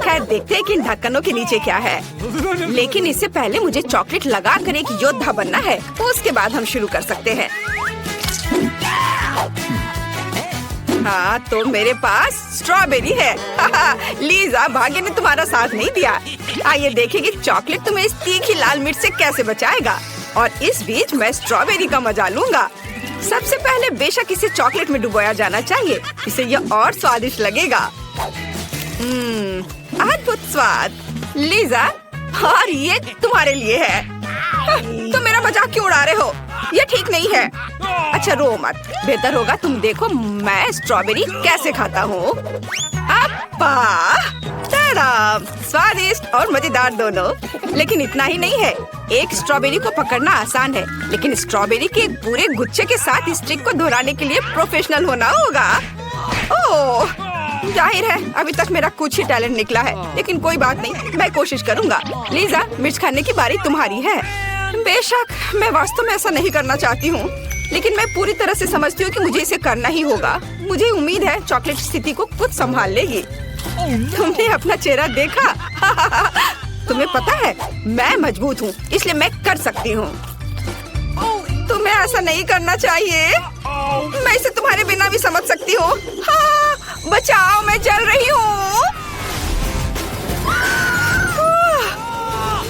खैर देखते हैं कि इन ढक्कनों के नीचे क्या है। लेकिन इससे पहले मुझे चॉकलेट लगा कर एक योद्धा बनना है। उसके बाद हम शुरू कर सकते हैं। हाँ, तो मेरे पास स्ट्रॉबेरी है। लीजा, भाग्य ने तुम्हारा साथ नहीं दिया। आइए देखें कि चॉकलेट तुम्हें इस तीखी लाल मिर्च से कैसे बचाएगा। और इस बीच मैं स्ट्रॉबेरी का मजा लूंगा। सबसे पहले बेशक इसे चॉकलेट में डुबोया जाना चाहिए। इससे यह और स्वादिष्ट लगेगा। अद्भुत स्वाद। लीजा, और ये तुम्हारे लिए है। तुम मेरा मजाक क्यों उड़ा रहे हो? ये ठीक नहीं है। अच्छा रो मत, बेहतर होगा तुम देखो मैं स्ट्रॉबेरी कैसे खाता हूँ। स्वादिष्ट और मजेदार दोनों। लेकिन इतना ही नहीं है। एक स्ट्रॉबेरी को पकड़ना आसान है, लेकिन स्ट्रॉबेरी के एक पूरे गुच्छे के साथ इस ट्रिक को दोहराने के लिए प्रोफेशनल होना होगा। ओह, जाहिर है अभी तक मेरा कुछ ही टैलेंट निकला है, लेकिन कोई बात नहीं, मैं कोशिश करूंगा। लीजा, मिर्च खाने की बारी तुम्हारी है। बेशक मैं वास्तव में ऐसा नहीं करना चाहती हूँ, लेकिन मैं पूरी तरह से समझती हूँ कि मुझे इसे करना ही होगा। मुझे उम्मीद है चॉकलेट स्थिति को खुद संभाल लेगी। तुमने अपना चेहरा देखा? तुम्हें पता है मैं मजबूत हूँ, इसलिए मैं कर सकती हूँ। तुम्हें ऐसा नहीं करना चाहिए। मैं इसे तुम्हारे बिना भी समझ सकती हूँ। हाँ, बचाओ, मैं जल रही हूँ।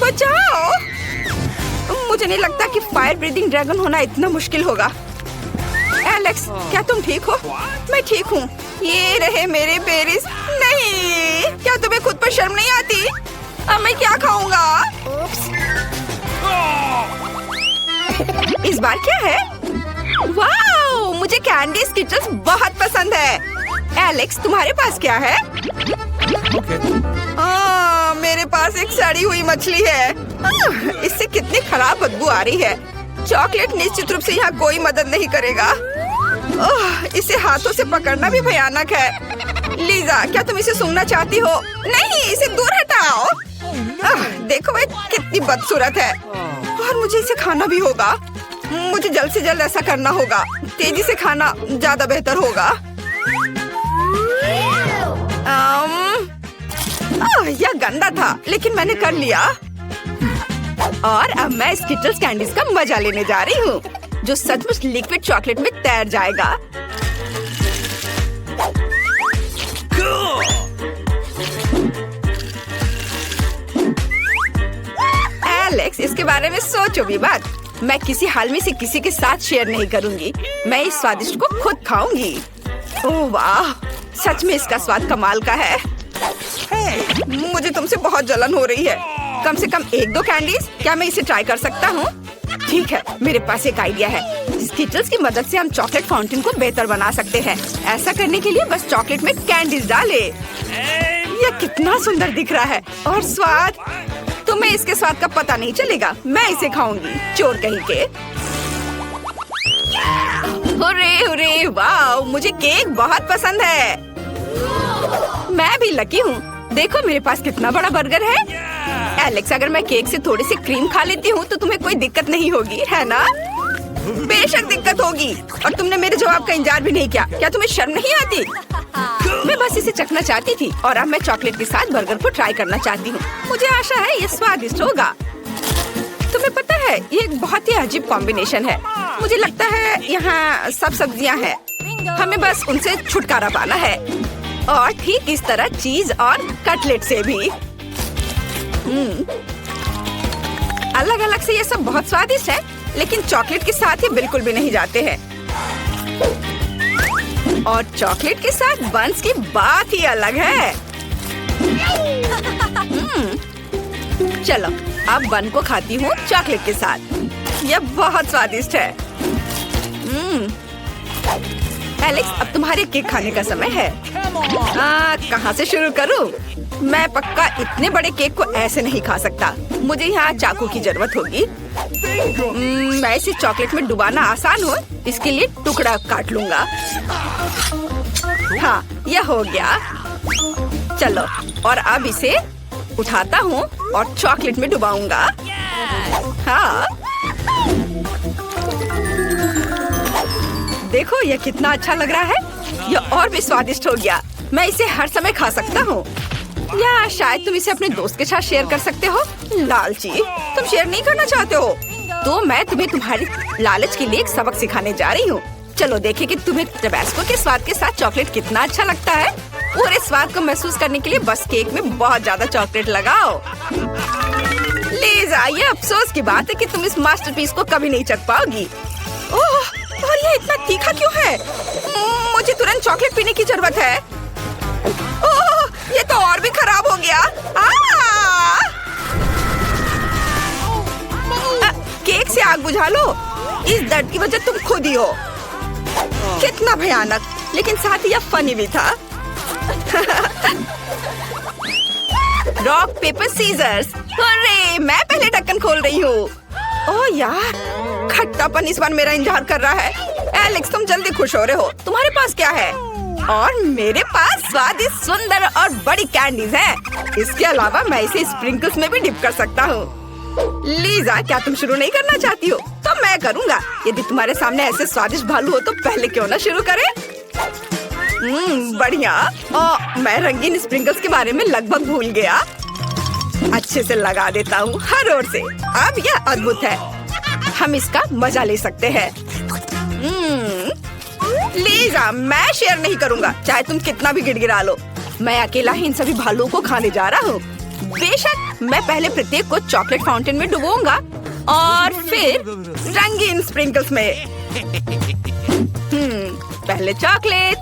बचाओ। मुझे नहीं लगता कि फायर ब्रीदिंग ड्रैगन होना इतना मुश्किल होगा। एलेक्स, क्या तुम ठीक हो? मैं ठीक हूँ। ये रहे मेरे पेरिस। नहीं, क्या तुम्हें खुद पर शर्म नहीं आती? अब मैं क्या खाऊंगा? इस बार क्या है? वाओ, मुझे कैंडी स्किटल्स बहुत पसंद है। एलेक्स, तुम्हारे पास क्या है? मेरे पास एक सड़ी हुई मछली है। इससे कितनी खराब बदबू आ रही है। चॉकलेट निश्चित रूप से यहाँ कोई मदद नहीं करेगा। इसे हाथों से पकड़ना भी भयानक है। लीजा, क्या तुम इसे सूंघना चाहती हो? नहीं, इसे दूर हटाओ। देखो ये कितनी बदसूरत है। और मुझे इसे खाना भी होगा। मुझे जल्द से जल्द ऐसा करना होगा। तेजी से खाना ज्यादा बेहतर होगा। यह गंदा था, लेकिन मैंने कर लिया। और अब मैं स्किटल्स कैंडीज का मजा लेने जा रही हूँ, जो सचमुच लिक्विड चॉकलेट में तैर जाएगा। एलेक्स, इसके बारे में सोचो भी मत। मैं किसी हाल में से किसी के साथ शेयर नहीं करूंगी। मैं इस स्वादिष्ट को खुद खाऊंगी। ओह वाह, सच में इसका स्वाद कमाल का है। मुझे तुमसे बहुत जलन हो रही है। कम से कम 1-2 कैंडीज। क्या मैं इसे ट्राई कर सकता हूँ? ठीक है, मेरे पास एक आइडिया है। स्किटल्स की मदद से हम चॉकलेट फाउंटेन को बेहतर बना सकते हैं। ऐसा करने के लिए बस चॉकलेट में कैंडीज डालें। यह कितना सुंदर दिख रहा है। और स्वाद, तुम्हें इसके स्वाद का पता नहीं चलेगा। मैं इसे खाऊंगी, चोर कहीं के। हुर्रे हुर्रे, वाह, मुझे केक बहुत पसंद है। मैं भी लकी हूँ। देखो मेरे पास कितना बड़ा बर्गर है। एलेक्स, अगर मैं केक से थोड़ी सी क्रीम खा लेती हूँ तो तुम्हें कोई दिक्कत नहीं होगी, है ना? बेशक दिक्कत होगी। और तुमने मेरे जवाब का इंतजार भी नहीं किया। क्या तुम्हें शर्म नहीं आती? मैं बस इसे चखना चाहती थी और अब मैं चॉकलेट के साथ बर्गर को ट्राई करना चाहती हूँ। मुझे आशा है ये स्वादिष्ट होगा। तुम्हें पता है ये एक बहुत ही अजीब कॉम्बिनेशन है। मुझे लगता है यहाँ सब सब्जियाँ हैं। हमें बस उनसे छुटकारा पाना है। और ठीक इस तरह चीज और कटलेट से भी। अलग अलग से ये सब बहुत स्वादिष्ट है, लेकिन चॉकलेट के साथ ये बिल्कुल भी नहीं जाते हैं। और चॉकलेट के साथ बंस की बात ही अलग है। चलो अब बन को खाती हूँ चॉकलेट के साथ। यह बहुत स्वादिष्ट है। एलेक्स, अब तुम्हारे केक खाने का समय है। कहाँ से शुरू करूँ? मैं पक्का इतने बड़े केक को ऐसे नहीं खा सकता। मुझे यहाँ चाकू की जरूरत होगी। मैं इसे चॉकलेट में डुबाना आसान हो, इसके लिए टुकड़ा काट लूँगा। हाँ, यह हो गया। चलो, और अब इसे उठाता हूँ और चॉकलेट में डुबाऊंगा। हाँ, देखो यह कितना अच्छा लग रहा है। यह और भी स्वादिष्ट हो गया। मैं इसे हर समय खा सकता हूँ। यह शायद तुम इसे अपने दोस्त के साथ शेयर कर सकते हो। लालची, तुम शेयर नहीं करना चाहते हो तो मैं तुम्हें तुम्हारी लालच के लिए एक सबक सिखाने जा रही हूँ। चलो देखें कि तुम्हें टबैस्को के स्वाद के साथ चॉकलेट कितना अच्छा लगता है। पूरे स्वाद को महसूस करने के लिए बस केक में बहुत ज्यादा चॉकलेट लगाओ। लीजा, ये अफसोस की बात है कि तुम इस मास्टरपीस को कभी नहीं चख पाओगी। ओह, और ये इतना तीखा क्यों है? मुझे तुरंत चॉकलेट पीने की जरूरत है। ओह, ये तो और भी खराब हो गया। केक से आग बुझा लो। इस दर्द की वजह तुम खुद ही हो। कितना भयानक, लेकिन साथ ही यह फनी भी था। Rock paper scissors. अरे, मैं पहले ढक्कन खोल रही हूँ। ओह यार, खट्टापन इस बार मेरा इंतजार कर रहा है। एलेक्स, तुम जल्दी खुश हो रहे हो। तुम्हारे पास क्या है? और मेरे पास स्वादिष्ट, सुंदर और बड़ी कैंडीज हैं। इसके अलावा मैं इसे स्प्रिंकल्स में भी डिप कर सकता हूँ। लीजा, क्या तुम शुरू नहीं करना चाहती हो? तो मैं करूँगा। यदि तुम्हारे सामने ऐसे स्वादिष्ट भालू हो तो पहले क्यों ना शुरू करें? बढ़िया। मैं रंगीन स्प्रिंकल्स के बारे में लगभग भूल गया। अच्छे से लगा देता हूँ हर ओर से। अब यह अद्भुत है। हम इसका मजा ले सकते हैं। लीजा, मैं शेयर नहीं करूँगा, चाहे तुम कितना भी गिड़गिड़ा लो। मैं अकेला ही इन सभी भालुओं को खाने जा रहा हूँ। बेशक, मैं पहले प्रत्येक को चॉकलेट फाउंटेन में डुबोऊंगा और फिर रंगीन स्प्रिंकल्स में। पहले चॉकलेट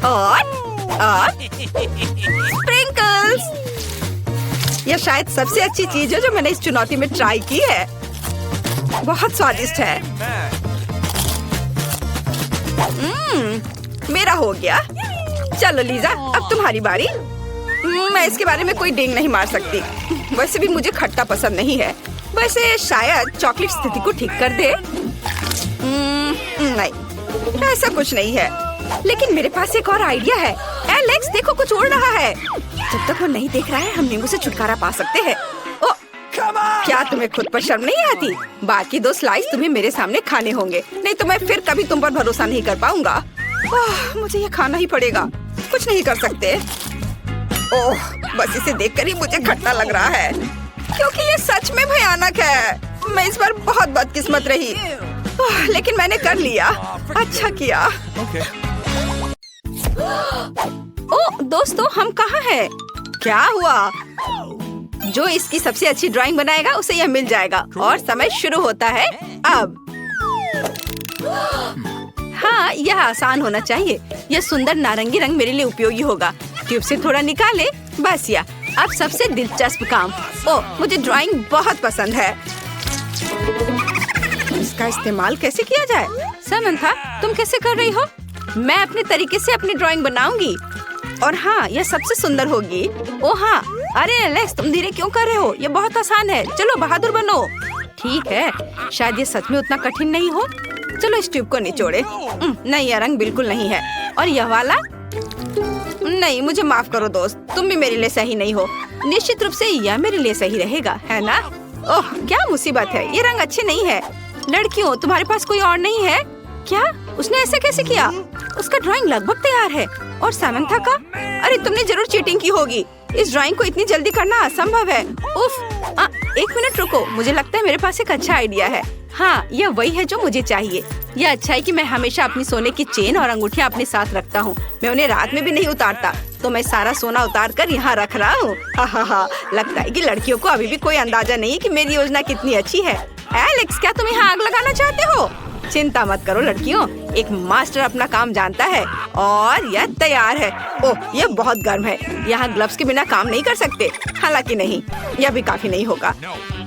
और स्प्रिंकल्स। यह शायद सबसे अच्छी चीज है जो मैंने इस चुनौती में ट्राई की है। बहुत स्वादिष्ट है। मेरा हो गया। चलो लीजा, अब तुम्हारी बारी। मैं इसके बारे में कोई डिंग नहीं मार सकती। वैसे भी मुझे खट्टा पसंद नहीं है। वैसे शायद चॉकलेट स्थिति को ठीक कर दे। नहीं, ऐसा कुछ नहीं है। लेकिन मेरे पास एक और आइडिया है। एलेक्स, देखो कुछ उड़ रहा है। जब तक वो नहीं देख रहा है, हम नींबू से छुटकारा पा सकते हैं। ओ, क्या तुम्हें खुद पर शर्म नहीं आती? बाकी 2 स्लाइस तुम्हें मेरे सामने खाने होंगे, नहीं तो मैं फिर कभी तुम पर भरोसा नहीं कर पाऊंगा। मुझे ये खाना ही पड़ेगा। कुछ नहीं कर सकते। ओह, बस इसे देखकर ही मुझे खट्टा लग रहा है, क्योंकि ये सच में भयानक है। मैं इस बार बहुत बदकिस्मत रही, लेकिन मैंने कर लिया। अच्छा किया। ओह दोस्तों, हम कहाँ हैं? क्या हुआ? जो इसकी सबसे अच्छी ड्राइंग बनाएगा उसे यह मिल जाएगा। और समय शुरू होता है अब। हाँ, यह आसान होना चाहिए। यह सुंदर नारंगी रंग मेरे लिए उपयोगी होगा। ट्यूब से थोड़ा निकाले, बस। या अब सबसे दिलचस्प काम। ओह, मुझे ड्राइंग बहुत पसंद है। इसका इस्तेमाल कैसे किया जाए? समंथा, तुम कैसे कर रही हो? मैं अपने तरीके से अपनी ड्राइंग बनाऊंगी। और हाँ, यह सबसे सुंदर होगी। ओह हाँ, अरे एलेक्स, तुम धीरे क्यों कर रहे हो? ये बहुत आसान है। चलो बहादुर बनो। ठीक है, शायद ये सच में उतना कठिन नहीं हो। चलो इस ट्यूब को निचोड़े। नहीं, यह रंग बिल्कुल नहीं है। और यह वाला? नहीं, मुझे माफ करो दोस्त, तुम भी मेरे लिए सही नहीं हो। निश्चित रूप से यह मेरे लिए सही रहेगा, है ना? ओह, क्या मुसीबत है, ये रंग अच्छे नहीं है। लड़कियों, तुम्हारे पास कोई और नहीं है क्या? उसने ऐसे कैसे किया? उसका ड्राइंग लगभग तैयार है। और सामंथा का? अरे तुमने जरूर चीटिंग की होगी। इस ड्राइंग को इतनी जल्दी करना असंभव है। उफ, 1 मिनट रुको, मुझे लगता है मेरे पास एक अच्छा आइडिया है। हाँ, यह वही है जो मुझे चाहिए। यह अच्छा है कि मैं हमेशा अपनी सोने की चेन और अंगूठियाँ अपने साथ रखता हूँ। मैं उन्हें रात में भी नहीं उतारता, तो मैं सारा सोना उतार कर यहाँ रख रहा हूँ। हा, लगता है कि लड़कियों को अभी भी कोई अंदाजा नहीं है कि मेरी योजना कितनी अच्छी है। एलेक्स, क्या तुम यहाँ आग लगाना चाहते हो? चिंता मत करो लड़कियों, एक मास्टर अपना काम जानता है। और यह तैयार है। ओह, यह बहुत गर्म है। यहाँ ग्लव्स के बिना काम नहीं कर सकते। हालांकि नहीं, यह भी काफी नहीं होगा।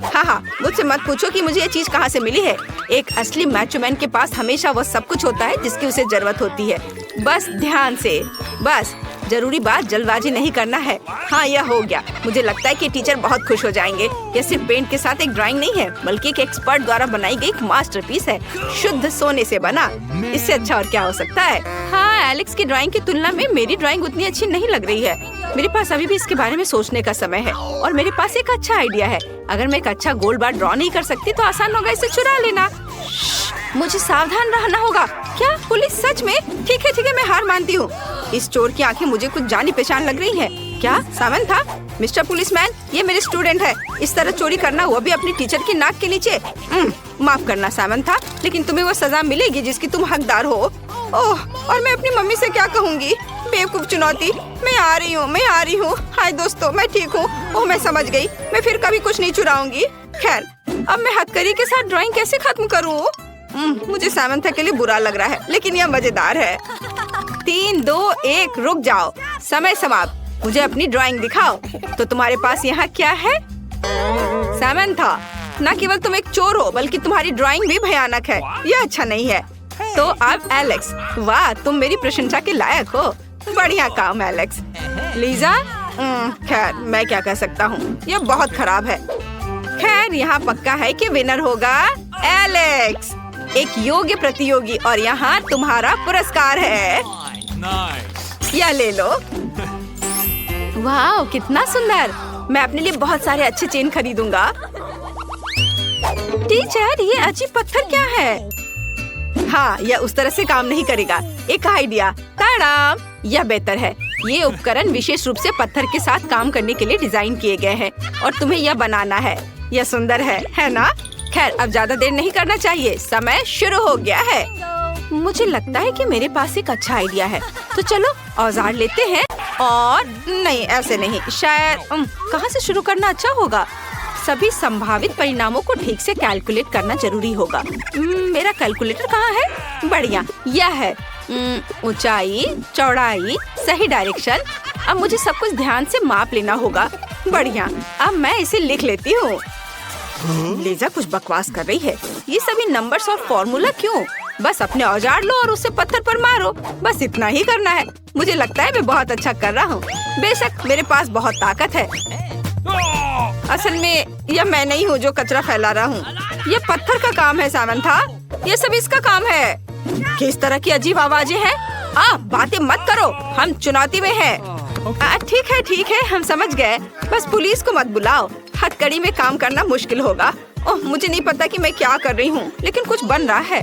हाँ, मुझसे मत पूछो कि मुझे ये चीज कहाँ से मिली है। एक असली मैचो मैन के पास हमेशा वह सब कुछ होता है जिसकी उसे जरूरत होती है। बस ध्यान से, बस जरूरी बात जल्दबाजी नहीं करना है। हाँ, यह हो गया। मुझे लगता है कि टीचर बहुत खुश हो जाएंगे। यह सिर्फ पेंट के साथ एक ड्राइंग नहीं है, बल्कि एक एक्सपर्ट द्वारा बनाई गई एक मास्टरपीस है, शुद्ध सोने से बना। इससे अच्छा और क्या हो सकता है? हाँ, एलेक्स की ड्राइंग की तुलना में मेरी ड्राइंग उतनी अच्छी नहीं लग रही है। मेरे पास अभी भी इसके बारे में सोचने का समय है। और मेरे पास एक अच्छा आइडिया है। अगर मैं एक अच्छा गोल बार ड्रॉ नहीं कर सकती तो आसान होगा इसे चुरा लेना। मुझे सावधान रहना होगा। क्या पुलिस? सच में? ठीक है, मैं हार मानती हूँ। इस चोर की आंखें मुझे कुछ जानी पहचान लग रही है। क्या सामन था? मिस्टर पुलिसमैन, ये मेरे स्टूडेंट है। इस तरह चोरी करना, वो भी अपनी टीचर की नाक के नीचे। माफ करना सामन था, लेकिन तुम्हें वो सजा मिलेगी जिसकी तुम हकदार हो। ओह, और मैं अपनी मम्मी से क्या कहूँगी? बेवकूफ चुनौती, मैं आ रही हूँ। हाय दोस्तों, मैं ठीक हूँ। ओह, मैं समझ गई, मैं फिर कभी कुछ नहीं चुराऊंगी। खैर, अब मैं हथकड़ी के साथ ड्राइंग कैसे खत्म करूँ? मुझे सामंथा के लिए बुरा लग रहा है, लेकिन यह मजेदार है। 3, 2, 1, रुक जाओ। समय समाप्त। मुझे अपनी ड्राइंग दिखाओ। तो तुम्हारे पास यहाँ क्या है? सामंथा, न केवल तुम एक चोर हो, बल्कि तुम्हारी ड्राइंग भी भयानक है। यह अच्छा नहीं है। तो अब एलेक्स, वाह, तुम मेरी प्रशंसा के लायक हो। बढ़िया काम एलेक्स। लीजा, खैर मैं क्या कह सकता हूँ, यह बहुत खराब है। खैर, यहाँ पक्का है कि विनर होगा एलेक्स, एक योग्य प्रतियोगी, और यहाँ तुम्हारा पुरस्कार है। यह ले लो। वाह, कितना सुंदर। मैं अपने लिए बहुत सारे अच्छे चेन खरीदूंगा। टीचर, ये अजीब पत्थर क्या है? हाँ, यह उस तरह से काम नहीं करेगा। एक आइडिया, ताड़ाम, यह बेहतर है। ये उपकरण विशेष रूप से पत्थर के साथ काम करने के लिए डिजाइन किए गए हैं, और तुम्हें यह बनाना है। यह सुंदर है ना? खैर, अब ज्यादा देर नहीं करना चाहिए, समय शुरू हो गया है। मुझे लगता है कि मेरे पास एक अच्छा आइडिया है। तो चलो औजार लेते हैं। और नहीं, ऐसे नहीं, शायद कहाँ से शुरू करना अच्छा होगा? सभी संभावित परिणामों को ठीक से कैलकुलेट करना जरूरी होगा। मेरा कैलकुलेटर कहाँ है? बढ़िया, यह है। ऊंचाई, चौड़ाई, सही डायरेक्शन। अब मुझे सब कुछ ध्यान से माप लेना होगा। बढ़िया, अब मैं इसे लिख लेती हूँ। लीजा कुछ बकवास कर रही है। ये सभी नंबर्स और फॉर्मूला क्यों? बस अपने औजार लो और उसे पत्थर पर मारो। बस इतना ही करना है। मुझे लगता है मैं बहुत अच्छा कर रहा हूँ। बेशक मेरे पास बहुत ताकत है। असल में यह मैं नहीं हूँ जो कचरा फैला रहा हूँ। यह पत्थर का काम है सामंथा। यह सब इसका काम है। किस तरह की अजीब आवाजें हैं? बातें मत करो, हम चुनौती में हैं। ठीक है, हम समझ गए। बस पुलिस को मत बुलाओ। हथकड़ी में काम करना मुश्किल होगा। ओह, मुझे नहीं पता कि मैं क्या कर रही हूँ, लेकिन कुछ बन रहा है।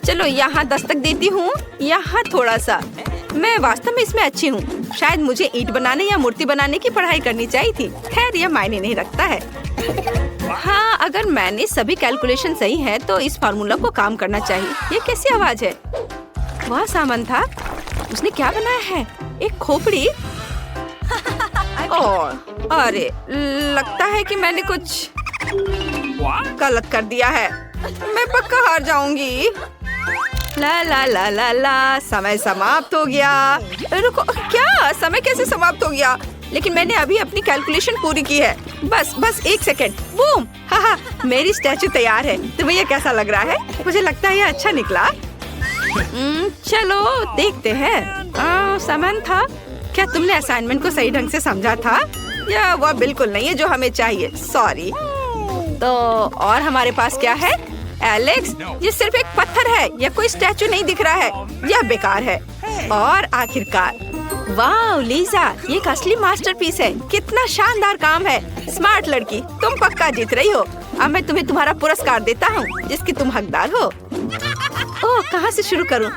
चलो यहाँ दस्तक देती हूँ, यहाँ थोड़ा सा। मैं वास्तव में इसमें अच्छी हूँ। शायद मुझे ईंट बनाने या मूर्ति बनाने की पढ़ाई करनी चाहिए थी। खैर, यह मायने नहीं रखता है। हाँ, अगर मैंने सभी कैलकुलेशन सही है तो इस फार्मूला को काम करना चाहिए। ये कैसी आवाज है? वाह सामंथा, उसने क्या बनाया है? एक खोपड़ी? और अरे, लगता है कि मैंने कुछ गलत कर दिया है। मैं पक्का हार जाऊंगी। ला ला ला ला ला, समय समाप्त हो गया। रुको, क्या? समय कैसे समाप्त हो गया? लेकिन मैंने अभी अपनी कैलकुलेशन पूरी की है। बस 1 सेकेंड। बूम! हाँ, मेरी स्टैचू तैयार है। तुम्हें यह कैसा लग रहा है? मुझे लगता है यह अच्छा निकला। चलो देखते हैं। सामंथा, क्या तुमने असाइनमेंट को सही ढंग से समझा था? या वह बिल्कुल नहीं है जो हमें चाहिए। सॉरी। तो और हमारे पास क्या है? एलेक्स, ये सिर्फ एक पत्थर है। यह कोई स्टैचू नहीं दिख रहा है। यह बेकार है। और आखिरकार, वाह लीजा, ये एक असली मास्टरपीस है। कितना शानदार काम है। स्मार्ट लड़की, तुम पक्का जीत रही हो। अब मैं तुम्हें तुम्हारा पुरस्कार देता हूँ, जिसकी तुम हकदार हो। ओह, कहाँ से शुरू करूँ?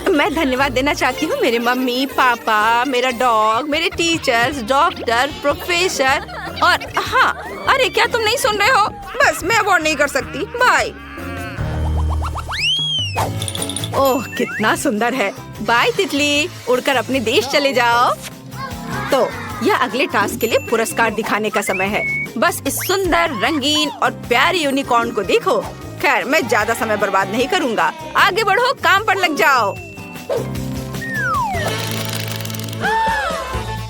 मैं धन्यवाद देना चाहती हूँ मेरे मम्मी पापा, मेरा डॉग, मेरे टीचर्स, डॉक्टर, प्रोफेसर और हाँ, अरे क्या तुम नहीं सुन रहे हो? बस मैं अवॉर्ड नहीं कर सकती। बाय। ओह, कितना सुंदर है। बाय तितली, उड़कर अपने देश चले जाओ। तो यह अगले टास्क के लिए पुरस्कार दिखाने का समय है। बस इस सुंदर, रंगीन और प्यारी यूनिकॉर्न को देखो। खैर, मैं ज्यादा समय बर्बाद नहीं करूंगा। आगे बढ़ो, काम पर लग जाओ।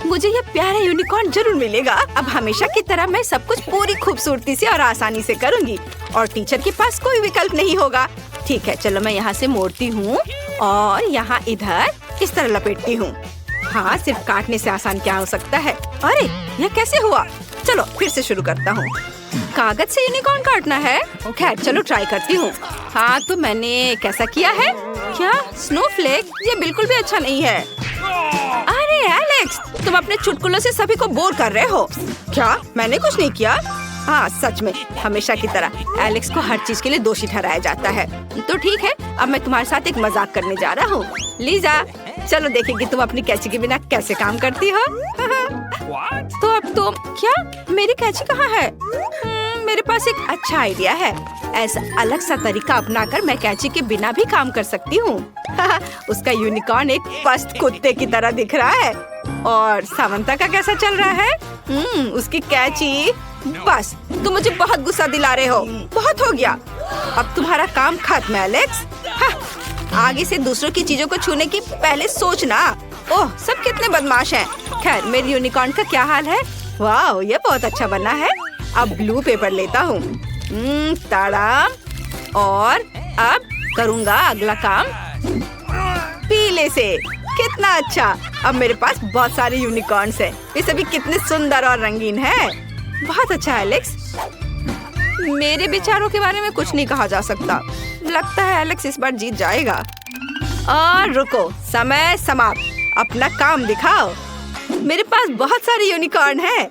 मुझे यह प्यारा यूनिकॉर्न जरूर मिलेगा। अब हमेशा की तरह मैं सब कुछ पूरी खूबसूरती से और आसानी से करूंगी, और टीचर के पास कोई विकल्प नहीं होगा। ठीक है, चलो मैं यहाँ से मोड़ती हूँ और यहाँ इधर इस तरह लपेटती हूँ। हाँ, सिर्फ काटने से आसान क्या हो सकता है? अरे, यह कैसे हुआ? चलो फिर से शुरू करता हूँ। कागज से यूनिकॉर्न काटना है? खैर, चलो ट्राई करती हूँ। हाँ, तो मैंने कैसा किया है? क्या स्नोफ्लेक? ये बिल्कुल भी अच्छा नहीं है। अरे एलेक्स, तुम अपने चुटकुलों से सभी को बोर कर रहे हो। क्या? मैंने कुछ नहीं किया। हाँ, सच में हमेशा की तरह एलेक्स को हर चीज के लिए दोषी ठहराया जाता है। तो ठीक है, अब मैं तुम्हारे साथ एक मजाक करने जा रहा हूँ। लीजा, चलो देखेंगे तुम अपनी कैंची के बिना कैसे काम करती हो। तो अब तुम क्या, मेरी कैंची कहाँ है? मेरे पास एक अच्छा आइडिया है। ऐसा अलग सा तरीका अपनाकर मैं कैंची के बिना भी काम कर सकती हूँ। उसका यूनिकॉर्न एक पस्त कुत्ते की तरह दिख रहा है। और सामंता का कैसा चल रहा है? उसकी कैंची। बस तुम मुझे बहुत गुस्सा दिला रहे हो। बहुत हो गया, अब तुम्हारा काम खत्म है एलेक्स। आगे से दूसरों की चीजों को छूने की पहले सोचना। ओह, सब कितने बदमाश हैं। खैर, मेरे यूनिकॉर्न का क्या हाल है? वाह, ये बहुत अच्छा बना है। अब ब्लू पेपर लेता हूँ। ताड़ा। और अब करूँगा अगला काम पीले से। कितना अच्छा, अब मेरे पास बहुत सारे यूनिकॉर्न्स हैं। ये सभी कितने सुंदर और रंगीन हैं। बहुत अच्छा एलेक्स। मेरे विचारों के बारे में कुछ नहीं कहा जा सकता। लगता है एलेक्स इस बार जीत जाएगा। और रुको, समय समाप्त। अपना काम दिखाओ। मेरे पास बहुत सारे यूनिकॉर्न हैं।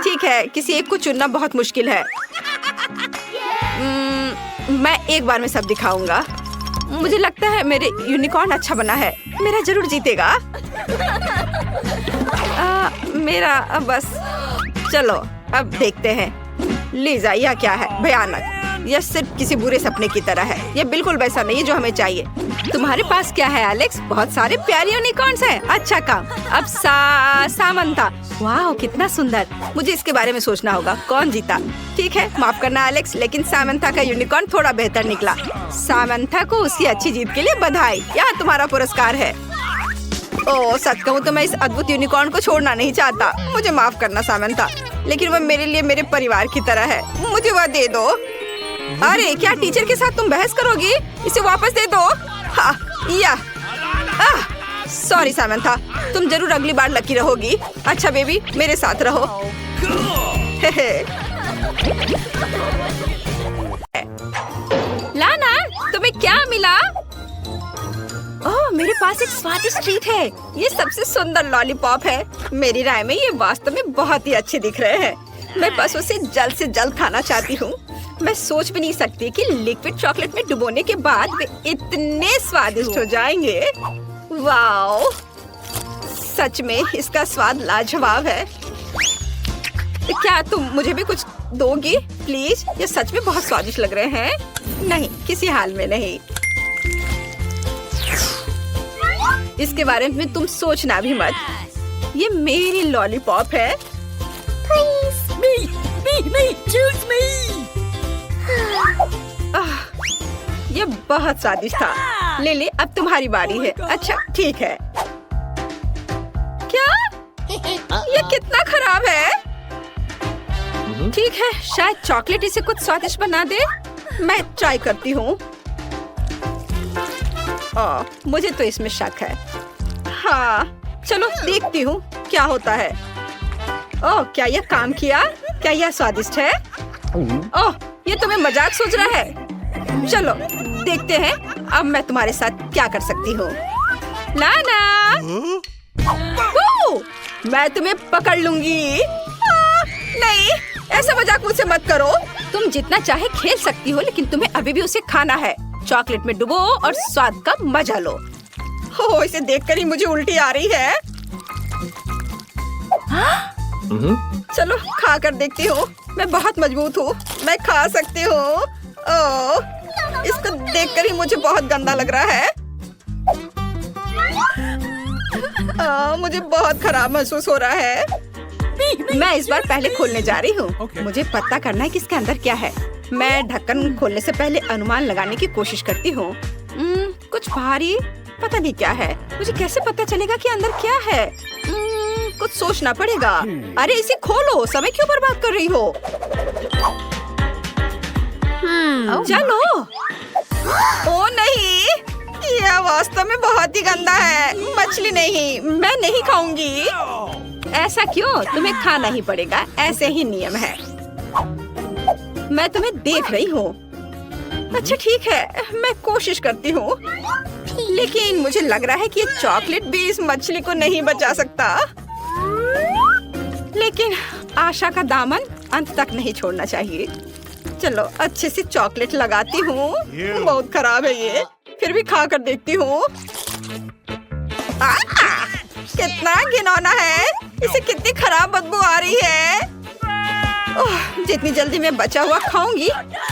ठीक है, किसी एक को चुनना बहुत मुश्किल है। मैं एक बार में सब दिखाऊंगा। मुझे लगता है मेरे यूनिकॉर्न अच्छा बना है। मेरा जरूर जीतेगा। मेरा बस। चलो अब देखते हैं। लीजा, यह क्या है? भयानक। यह सिर्फ किसी बुरे सपने की तरह है। यह बिल्कुल वैसा नहीं है जो हमें चाहिए। तुम्हारे पास क्या है एलेक्स? बहुत सारे प्यारे यूनिकॉर्न्स हैं। अच्छा काम। अब सामंता। वाह, कितना सुंदर। मुझे इसके बारे में सोचना होगा। कौन जीता? ठीक है, माफ करना एलेक्स, लेकिन सामंता का यूनिकॉर्न थोड़ा बेहतर निकला। सामंता को उसकी अच्छी जीत के लिए बधाई। यहाँ तुम्हारा पुरस्कार है। ओह, सच कहूँ तो मैं इस अद्भुत यूनिकॉर्न को छोड़ना नहीं चाहता। मुझे माफ करना सामंता, लेकिन वह मेरे लिए मेरे परिवार की तरह है। मुझे वह दे दो। अरे, क्या टीचर के साथ तुम बहस करोगी? इसे वापस दे दो। सॉरी सामंथा, तुम जरूर अगली बार लकी रहोगी। अच्छा बेबी, मेरे साथ रहो। लाना, तुम्हें क्या मिला? ओह, मेरे पास एक स्वादिष्ट ट्रीट है। ये सबसे सुंदर लॉलीपॉप है। मेरी राय में ये वास्तव में बहुत ही अच्छे दिख रहे हैं। मैं बस उसे जल्द से जल्द खाना चाहती हूँ। मैं सोच भी नहीं सकती कि लिक्विड चॉकलेट में डुबोने के बाद वे इतने स्वादिष्ट हो जाएंगे। वाओ, सच में इसका स्वाद लाजवाब है। क्या तुम मुझे भी कुछ दोगी प्लीज? ये सच में बहुत स्वादिष्ट लग रहे हैं। नहीं, किसी हाल में नहीं। इसके बारे में तुम सोचना भी मत। ये मेरी लॉलीपॉप है। ये बहुत स्वादिष्ट था। ले ले, अब तुम्हारी बारी है। अच्छा ठीक है। क्या? ये कितना खराब है। ठीक है, शायद चॉकलेट इसे कुछ स्वादिष्ट बना दे। मैं ट्राई करती हूँ। मुझे तो इसमें शक है। हाँ, चलो देखती हूँ क्या होता है। ओह, क्या यह काम किया? क्या यह स्वादिष्ट है? ओह, ये तुम्हें मजाक सोच रहा है। चलो देखते हैं अब मैं तुम्हारे साथ क्या कर सकती हूँ। लाना, मैं तुम्हें पकड़ लूंगी। नहीं, ऐसा मजाक मुझसे मत करो। तुम जितना चाहे खेल सकती हो, लेकिन तुम्हें अभी भी उसे खाना है। चॉकलेट में डुबो और स्वाद का मजा लो। हो, इसे देखकर ही मुझे उल्टी आ रही है। चलो खा कर देखती हूँ। मैं बहुत मजबूत हूँ, मैं खा सकती हूँ। ओह, इसको देखकर ही मुझे बहुत गंदा लग रहा है। मुझे बहुत खराब महसूस हो रहा है। मैं इस बार पहले खोलने जा रही हूँ। मुझे पता करना है कि इसके अंदर क्या है। मैं ढक्कन खोलने से पहले अनुमान लगाने की कोशिश करती हूँ। कुछ भारी, पता नहीं क्या है। मुझे कैसे पता चलेगा कि अंदर क्या है? कुछ सोचना पड़ेगा। अरे इसे खोलो, समय क्यों बर्बाद कर रही हो? चलो। ओ नहीं, यह वास्तव में बहुत ही गंदा है। मछली नहीं, मैं नहीं खाऊंगी। ऐसा क्यों? तुम्हें खाना ही पड़ेगा, ऐसे ही नियम है। मैं तुम्हें देख रही हूँ। अच्छा ठीक है, मैं कोशिश करती हूँ, लेकिन मुझे लग रहा है कि ये चॉकलेट भी इस मछली को नहीं बचा सकता। लेकिन आशा का दामन अंत तक नहीं छोड़ना चाहिए। चलो अच्छे से चॉकलेट लगाती हूँ। बहुत खराब है ये, फिर भी खा कर देखती हूँ। कितना घिनौना है। इसे कितनी खराब बदबू आ रही है। जितनी जल्दी मैं बचा हुआ खाऊंगी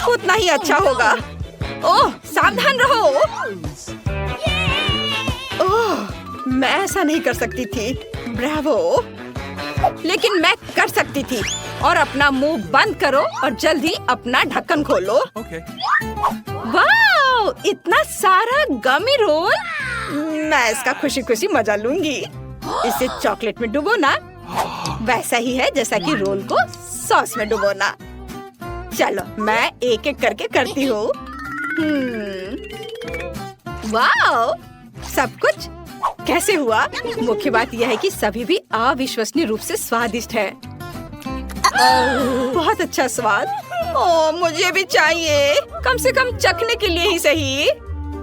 उतना ही अच्छा होगा। ओह, सावधान रहो। ओह, मैं ऐसा नहीं कर सकती थी। ब्रावो। लेकिन मैं कर सकती थी। और अपना मुंह बंद करो और जल्दी अपना ढक्कन खोलो। वाह, इतना सारा गमी रोल। मैं इसका खुशी खुशी मजा लूंगी। इसे चॉकलेट में डुबोना वैसा ही है जैसा कि रोल को सॉस में डुबोना। चलो मैं एक एक करके करती हूँ। वाह, सब कुछ कैसे हुआ? मुख्य बात यह है कि सभी भी अविश्वसनीय रूप से स्वादिष्ट है। बहुत अच्छा स्वाद। ओह, मुझे भी चाहिए। कम से कम चखने के लिए ही सही।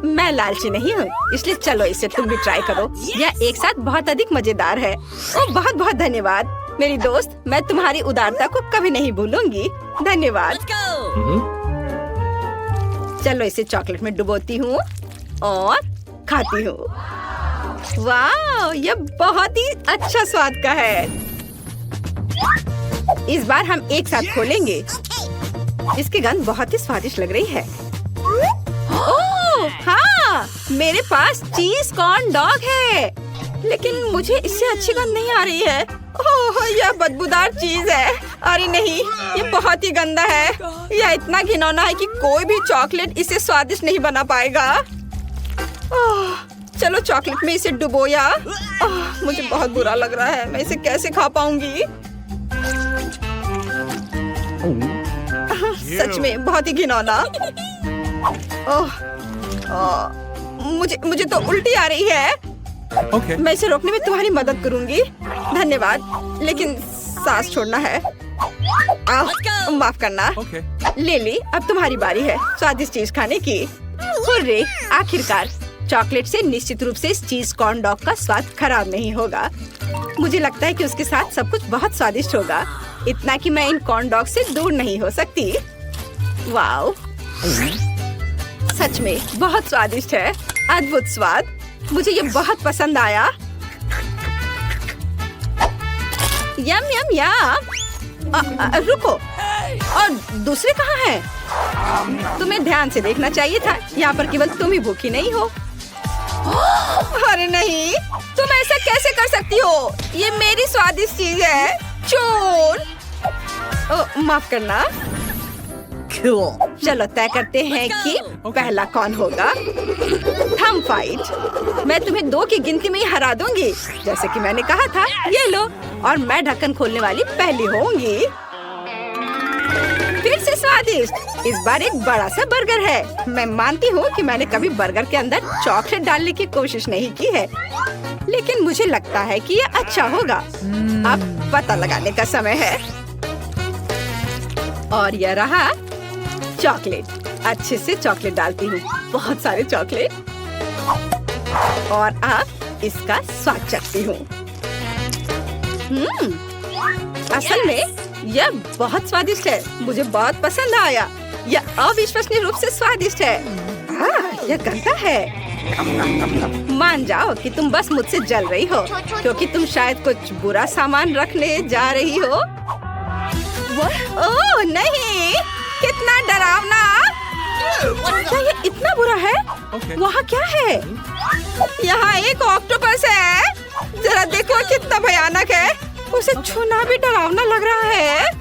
मैं लालची नहीं हूँ, इसलिए चलो इसे तुम भी ट्राई करो। यह एक साथ बहुत अधिक मजेदार है। ओह, बहुत बहुत धन्यवाद मेरी दोस्त। मैं तुम्हारी उदारता को कभी नहीं भूलूंगी। धन्यवाद। चलो इसे चॉकलेट में डुबोती हूँ और खाती हूँ। वाह, यह बहुत ही अच्छा स्वाद का है। इस बार हम एक साथ खोलेंगे। इसकी गंध बहुत ही स्वादिष्ट लग रही है। ओह हाँ, मेरे पास चीज कॉर्न डॉग है, लेकिन मुझे इससे अच्छी गंध नहीं आ रही है। ओह, यह बदबूदार चीज है। अरे नहीं, ये बहुत ही गंदा है। यह इतना घिनौना है कि कोई भी चॉकलेट इसे स्वादिष्ट नहीं बना पाएगा। ओह, चलो चॉकलेट में इसे डुबोया। मुझे बहुत बुरा लग रहा है। मैं इसे कैसे खा पाऊंगी? सच में बहुत ही घिनौना। मुझे तो उल्टी आ रही है। मैं इसे रोकने में तुम्हारी मदद करूंगी। धन्यवाद, लेकिन सांस छोड़ना है। माफ करना। लिली, अब तुम्हारी बारी है स्वादिष्ट चीज खाने की। हुर्रे, आखिरकार चॉकलेट से निश्चित रूप से इस चीज कॉर्न डॉग का स्वाद खराब नहीं होगा। मुझे लगता है कि उसके साथ सब कुछ बहुत स्वादिष्ट होगा, इतना कि मैं इन कॉर्न डॉग से दूर नहीं हो सकती। वाओ, सच में बहुत स्वादिष्ट है। अद्भुत स्वाद। मुझे ये बहुत पसंद आया। यम यम यम। रुको, और दूसरे कहाँ हैं? तुम्हें ध्यान से देखना चाहिए था। यहाँ पर केवल तुम ही भूखी नहीं हो। अरे नहीं, तुम ऐसा कैसे कर सकती हो? ये मेरी स्वादिष्ट चीज है। चोर। माफ करना। चलो तय करते हैं कि पहला कौन होगा। Thumb fight. मैं तुम्हें 2 की गिनती में ही हरा दूंगी, जैसे कि मैंने कहा था। ये लो, और मैं ढक्कन खोलने वाली पहली होंगी। फिर से स्वादिष्ट। इस बार एक बड़ा सा बर्गर है। मैं मानती हूँ कि मैंने कभी बर्गर के अंदर चॉकलेट डालने की कोशिश नहीं की है, लेकिन मुझे लगता है कि यह अच्छा होगा। अब पता लगाने का समय है। और यह रहा चॉकलेट। अच्छे से चॉकलेट डालती हूँ, बहुत सारे चॉकलेट। और अब इसका स्वाद चखती हूँ। असल में यह बहुत स्वादिष्ट है। मुझे बहुत पसंद आया। यह अविश्वसनीय रूप से स्वादिष्ट है। यह गंदा है। मान जाओ कि तुम बस मुझसे जल रही हो, क्योंकि तुम शायद कुछ बुरा सामान रखने जा रही हो। ओह नहीं, कितना डरावना। क्या ये इतना बुरा है? वहाँ क्या है? यहाँ एक ऑक्टोपस है। जरा देखो कितना भयानक है। उसे छूना भी डरावना लग रहा है।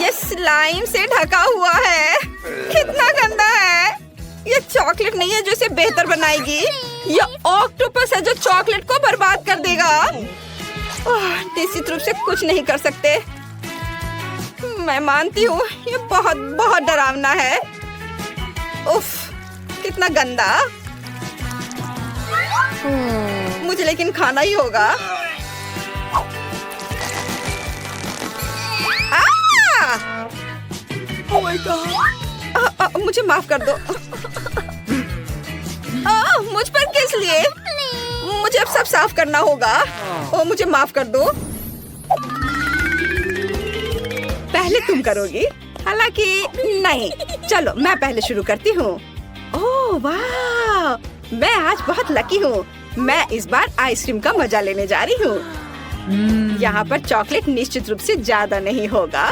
ये स्लाइम से ढका हुआ है। कितना गंदा है। ये चॉकलेट नहीं है जो इसे बेहतर बनाएगी। ये ऑक्टोपस है जो चॉकलेट को बर्बाद कर देगा। निश्चित रूप से कुछ नहीं कर सकते। मैं मानती हूँ ये बहुत बहुत डरावना है। उफ, कितना गंदा। मुझे लेकिन खाना ही होगा। Oh my God! मुझे माफ कर दो। मुझ पर किस लिए? मुझे अब सब साफ करना होगा। मुझे माफ कर दो। पहले तुम करोगी? हालांकि नहीं, चलो मैं पहले शुरू करती हूँ। ओह वाह, मैं आज बहुत लकी हूँ। मैं इस बार आइसक्रीम का मजा लेने जा रही हूँ। यहाँ पर चॉकलेट निश्चित रूप से ज्यादा नहीं होगा।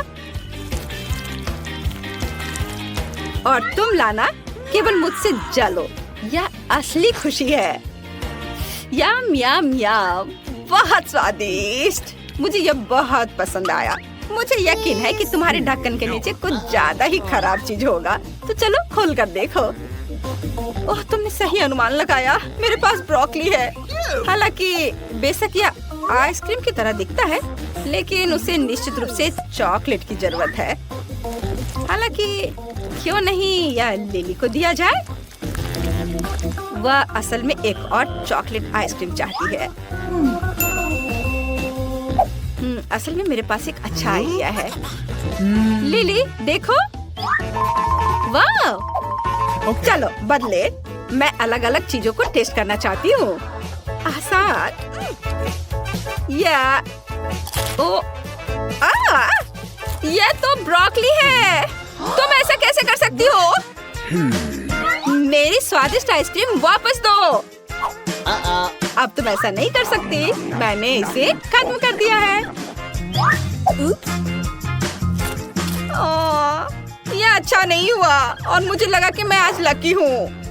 और तुम लाना केवल मुझसे जलो, यह असली खुशी है। यम यम यम, बहुत स्वादिष्ट। मुझे यह बहुत पसंद आया। मुझे यकीन है कि तुम्हारे ढक्कन के नीचे कुछ ज्यादा ही खराब चीज होगा। तो चलो खोल कर देखो। ओह, तुमने सही अनुमान लगाया। मेरे पास ब्रोकली है। हालांकि बेशक यह आइसक्रीम की तरह दिखता है, लेकिन उसे निश्चित रूप से चॉकलेट की जरूरत है। हालांकि क्यों नहीं यह लिली को दिया जाए? वह असल में एक और चॉकलेट आइसक्रीम चाहती है। असल में मेरे पास एक अच्छा आइडिया है। लिली देखो, वाह! चलो बदले, मैं अलग अलग चीजों को टेस्ट करना चाहती हूँ। आसान। या ओ, यह तो ब्रोकली है। तुम ऐसा कैसे कर सकती हो? मेरी स्वादिष्ट आइसक्रीम वापस दो। अब तुम ऐसा नहीं कर सकती। मैंने इसे खत्म कर दिया है। यह अच्छा नहीं हुआ और मुझे लगा कि मैं आज लकी हूँ।